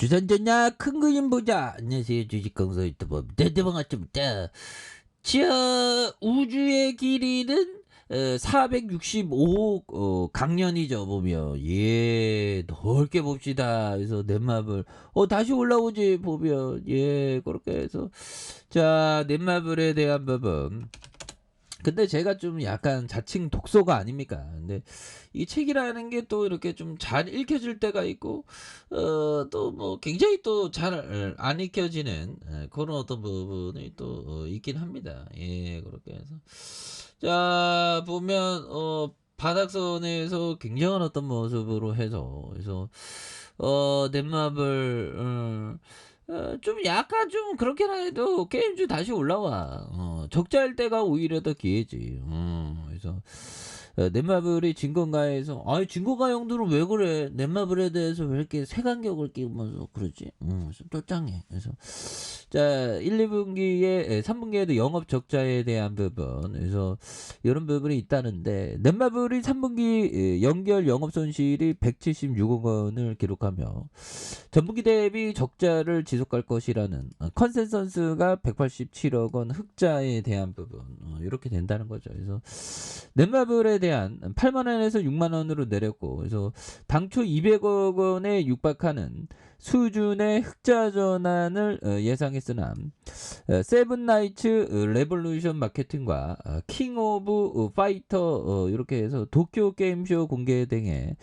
주산전야 큰 그림 보자. 안녕하세요. 주식강사 유튜버 대대방아점입니다. 자, 우주의 길이는 465억 강년이죠. 보면 넓게 봅시다. 그래서 넷마블 다시 올라오지 보면 그렇게 해서 자, 넷마블에 대한 부분. 근데 제가 좀 약간 자칭 독서가 아닙니까? 근데 이 책이라는 게 또 이렇게 좀 잘 읽혀질 때가 있고, 또 뭐 굉장히 또 잘 안 읽혀지는 그런 어떤 부분이 또 있긴 합니다. 그렇게 해서. 자, 보면, 바닥선에서 굉장한 어떤 모습으로 해서, 그래서, 넷마블, 좀 약간 좀 그렇게나 해도 게임주 다시 올라와. 적자일 때가 오히려 더 기회지. 그래서 넷마블이 진건가에서 진건가 형들은 왜 그래? 넷마블에 대해서 왜 이렇게 색안경을 끼면서 그러지? 좀 쫄짱해. 그래서 자 1, 2분기에 3분기에도 영업 적자에 대한 부분 그래서 이런 부분이 있다는데 넷마블이 3분기 연결 영업 손실이 176억 원을 기록하며 전분기 대비 적자를 지속할 것이라는 컨센서스가 187억 원 흑자에 대한 부분 이렇게 된다는 거죠. 그래서 넷마블에 대한 8만 원에서 6만 원으로 내렸고 그래서 당초 200억 원에 육박하는 수준의 흑자 전환을 예상했으나 세븐나이츠 레볼루션 마케팅과 킹 오브 파이터 이렇게 해서 도쿄 게임쇼 공개 등의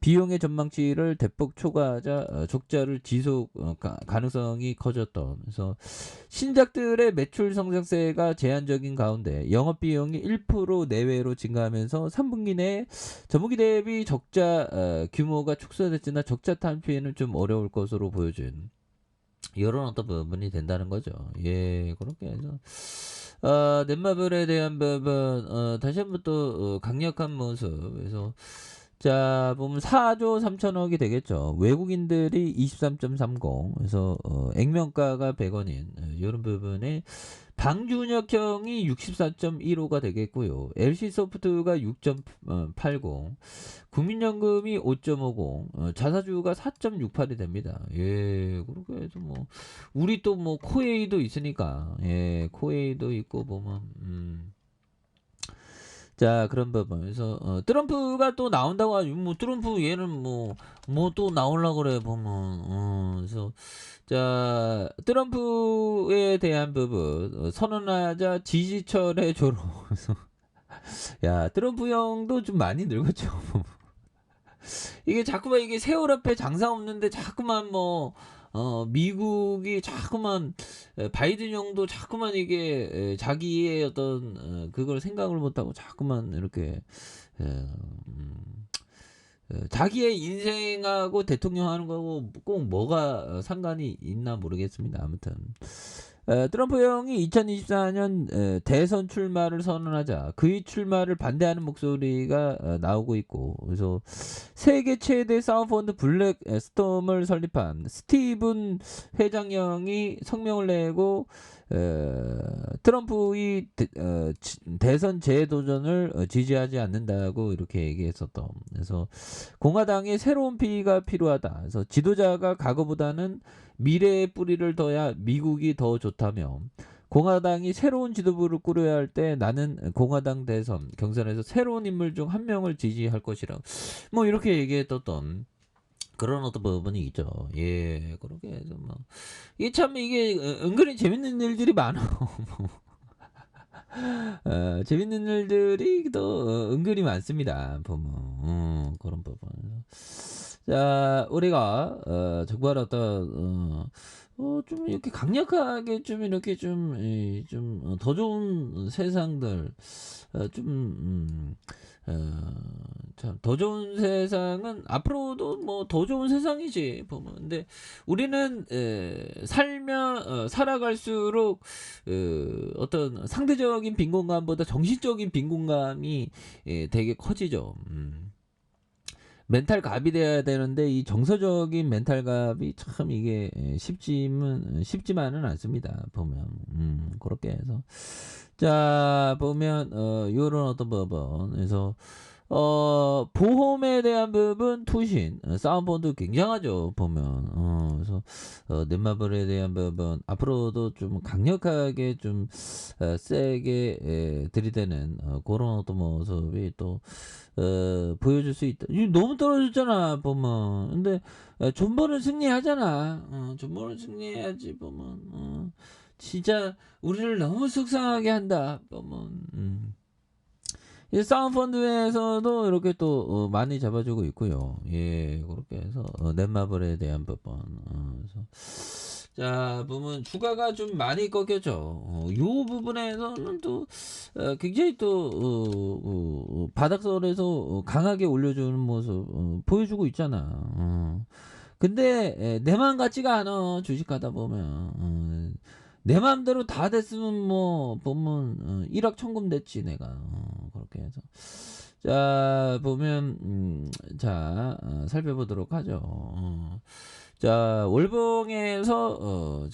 비용의 전망치를 대폭 초과하자 적자를 지속 가능성이 커졌던 그래서 신작들의 매출 성장세가 제한적인 가운데 영업비용이 1% 내외로 증가하면서 3분기 내에 전분기 대비 적자 규모가 축소됐으나 적자 탄피에는 좀 어려울 것으로 보여준 이런 어떤 부분이 된다는 거죠. 그렇게 해서 넷마블에 대한 부분 다시 한번 또 강력한 모습 그래서 자 보면 4조 3천억이 되겠죠. 외국인들이 23.30 그래서 액면가가 100원인 이런 부분에 방준혁형이 64.15가 되겠고요. LC소프트가 6.80 국민연금이 5.50 자사주가 4.68이 됩니다. 그렇게 해서 뭐 우리 또 뭐 코웨이도 있으니까 코웨이도 있고 보면 자 그런 부분에서 트럼프가 또 나온다고 하죠. 뭐 트럼프 얘는 뭐 또 나오려고 그래 보면 그래서 자 트럼프에 대한 부분 선언하자 지지철의 조로 그래서 야 트럼프 형도 좀 많이 늙었죠. 이게 자꾸만 이게 세월 앞에 장사 없는데 자꾸만 뭐 미국이 자꾸만 바이든 형도 자꾸만 이게 자기의 어떤 그걸 생각을 못하고 자꾸만 이렇게 에, 음, 자기의 인생하고 대통령 하는 거하고 꼭 뭐가 상관이 있나 모르겠습니다. 아무튼 트럼프 형이 2024년 대선 출마를 선언하자 그의 출마를 반대하는 목소리가 나오고 있고 그래서 세계 최대 사모펀드 블랙스톰을 설립한 스티븐 회장형이 성명을 내고 트럼프의 대선 재도전을 지지하지 않는다고 이렇게 얘기했었던 그래서 공화당의 새로운 피가 필요하다. 그래서 지도자가 과거보다는 미래의 뿌리를 둬야 미국이 더 좋다며 공화당이 새로운 지도부를 꾸려야 할 때 나는 공화당 대선 경선에서 새로운 인물 중 한 명을 지지할 것이라 뭐 이렇게 얘기했던 그런 어떤 부분이 있죠. 그렇게 해서 뭐 이게 참 이게 은근히 재밌는 일들이 많아. 재밌는 일들이 또 은근히 많습니다. 보면 그런 부분. 자, 우리가 정말 어떤 좀 이렇게 강력하게 좀 이렇게 좀 더 좋은 세상들 참 더 좋은 세상은 앞으로도 뭐 더 좋은 세상이지 보면 근데 우리는 살아갈수록 어떤 상대적인 빈곤감보다 정신적인 빈곤감이 되게 커지죠. 멘탈갑이 돼야 되는데 이 정서적인 멘탈갑이 참 이게 쉽지만은 않습니다. 보면 그렇게 해서 자 보면 요런 어떤 부분 그래서 보험에 대한 부분 투신, 사운드본드 굉장하죠 보면. 그래서 넷마블에 대한 부분 앞으로도 좀 강력하게 좀 세게 들이대는 그런 어떤 모습이 또 보여줄 수 있다. 이거 너무 떨어졌잖아 보면. 근데 존버는 승리하잖아. 존버는 승리해야지 보면. 진짜 우리를 너무 속상하게 한다 보면. 이 사운드펀드에서도 이렇게 또 많이 잡아주고 있고요. 예, 그렇게 해서 넷마블에 대한 부분. 그래서 자 보면 주가가 좀 많이 꺾였죠. 요 부분에서는 또 굉장히 또 바닥선에서 강하게 올려주는 모습 보여주고 있잖아. 근데 내 맘 같지가 않아 주식하다 보면. 내 맘대로 다 됐으면 뭐 보면 1억 천금 됐지 내가. 그렇게 해서 자 보면 자 살펴보도록 하죠. 자 월봉에서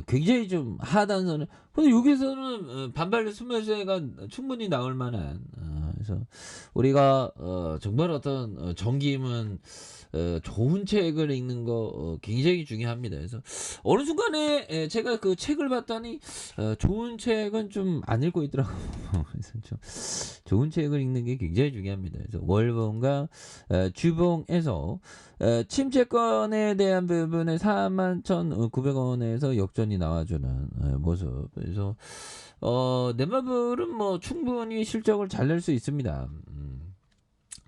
굉장히 좀 하단선을 근데 여기서는 반발 순매수가 충분히 나올 만한 그래서 우리가 정말 어떤 정기임은 좋은 책을 읽는 거 굉장히 중요합니다. 그래서 어느 순간에 제가 그 책을 봤더니 좋은 책은 좀 안 읽고 있더라고요. 그래서 좀 좋은 책을 읽는 게 굉장히 중요합니다. 그래서 월봉과 주봉에서 침체권에 대한 부분에 41,900원에서 역전이 나와주는 모습. 그래서 넷마블은 뭐 충분히 실적을 잘 낼 수 있습니다.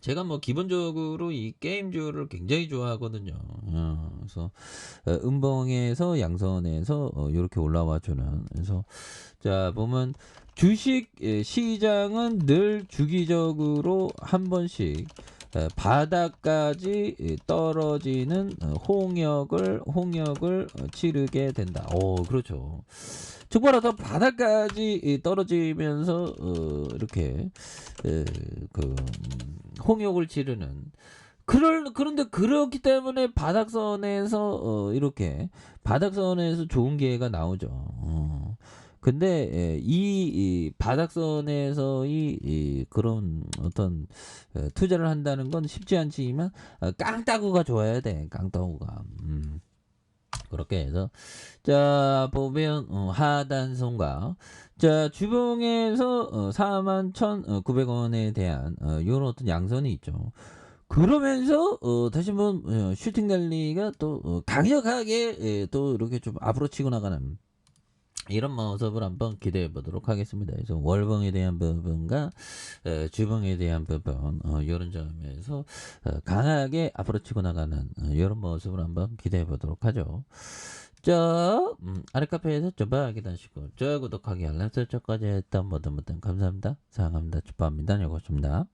제가 뭐 기본적으로 이 게임주를 굉장히 좋아하거든요. 그래서 음봉에서 양선에서 이렇게 올라와주는. 그래서 자 보면 주식 시장은 늘 주기적으로 한 번씩 바닥까지 떨어지는 홍역을 치르게 된다. 그렇죠. 정말 어떤 바닥까지 떨어지면서 이렇게 홍역을 치르는 그런데 그렇기 때문에 바닥선에서 이렇게 바닥선에서 좋은 기회가 나오죠. 근데 이 바닥선에서 이 그런 어떤 투자를 한다는 건 쉽지 않지만 깡따구가 좋아야 돼. 깡따구가. 그렇게 해서 자 보면 하단선과 자 주봉에서 41,900원에 대한 요런 어떤 양선이 있죠. 그러면서 다시 한번 슈팅 랠리가 또 강력하게 또 이렇게 좀 앞으로 치고 나가는 이런 모습을 한번 기대해 보도록 하겠습니다. 그래서 월봉에 대한 부분과 주봉에 대한 부분 이런 점에서 강하게 앞으로 치고 나가는 이런 모습을 한번 기대해 보도록 하죠. 저 아래 카페에서 좋아하기 다시고 저 구독하기 알람 설정까지 했던 모든 감사합니다. 사랑합니다. 축하합니다. 여고습니다